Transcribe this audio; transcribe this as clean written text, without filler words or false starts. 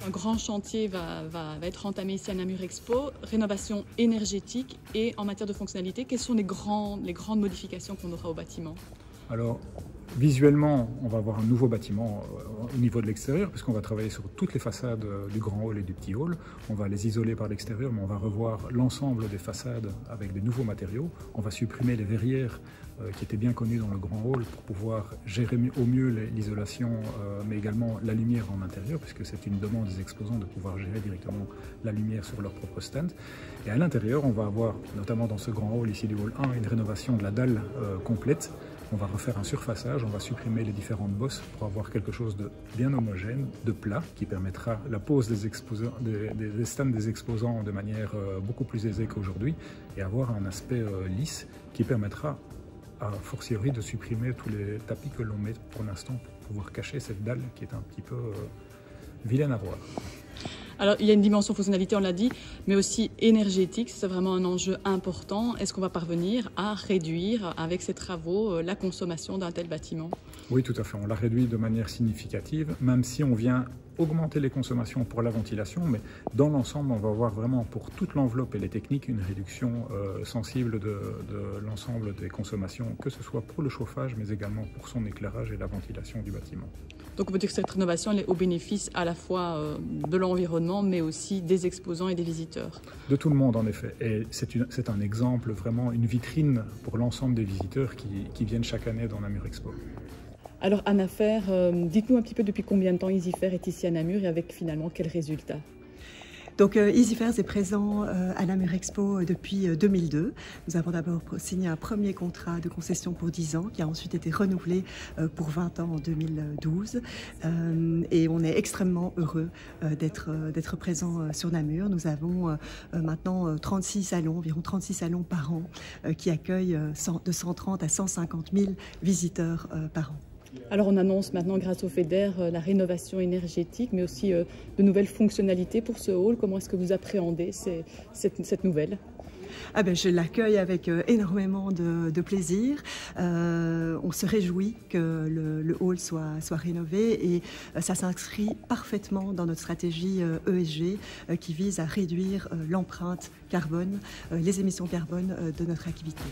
Un grand chantier va être entamé ici à Namur Expo, rénovation énergétique et en matière de fonctionnalité, quelles sont les grandes modifications qu'on aura au bâtiment? Alors, visuellement, on va avoir un nouveau bâtiment au niveau de l'extérieur, puisqu'on va travailler sur toutes les façades du grand hall et du petit hall. On va les isoler par l'extérieur, mais on va revoir l'ensemble des façades avec des nouveaux matériaux. On va supprimer les verrières qui étaient bien connues dans le grand hall pour pouvoir gérer au mieux l'isolation, mais également la lumière en intérieur, puisque c'est une demande des exposants de pouvoir gérer directement la lumière sur leur propre stand. Et à l'intérieur, on va avoir, notamment dans ce grand hall ici du hall 1, une rénovation de la dalle complète. On va refaire un surfaçage, on va supprimer les différentes bosses pour avoir quelque chose de bien homogène, de plat, qui permettra la pose des stands des exposants de manière beaucoup plus aisée qu'aujourd'hui et avoir un aspect lisse qui permettra a fortiori de supprimer tous les tapis que l'on met pour l'instant pour pouvoir cacher cette dalle qui est un petit peu vilaine à voir. Alors, il y a une dimension fonctionnalité, on l'a dit, mais aussi énergétique, c'est vraiment un enjeu important. Est-ce qu'on va parvenir à réduire, avec ces travaux, la consommation d'un tel bâtiment? Oui, tout à fait. On l'a réduit de manière significative, même si on vient augmenter les consommations pour la ventilation, mais dans l'ensemble, on va avoir vraiment pour toute l'enveloppe et les techniques une réduction sensible de l'ensemble des consommations, que ce soit pour le chauffage, mais également pour son éclairage et la ventilation du bâtiment. Donc on peut dire que cette rénovation elle est au bénéfice à la fois de l'environnement, mais aussi des exposants et des visiteurs. De tout le monde en effet. Et c'est un exemple, vraiment une vitrine pour l'ensemble des visiteurs qui viennent chaque année dans Namur Expo. Alors Anna Fer, dites-nous un petit peu depuis combien de temps EasyFair est ici à Namur et avec finalement quels résultats? Donc EasyFair est présent à Namur Expo depuis 2002. Nous avons d'abord signé un premier contrat de concession pour 10 ans qui a ensuite été renouvelé pour 20 ans en 2012. Et on est extrêmement heureux d'être présent sur Namur. Nous avons maintenant 36 salons, environ 36 salons par an qui accueillent de 130 à 150 000 visiteurs par an. Alors on annonce maintenant grâce au FEDER la rénovation énergétique mais aussi de nouvelles fonctionnalités pour ce hall. Comment est-ce que vous appréhendez cette nouvelle? Je l'accueille avec énormément de plaisir. On se réjouit que le hall soit rénové et ça s'inscrit parfaitement dans notre stratégie ESG qui vise à réduire l'empreinte carbone, les émissions carbone de notre activité.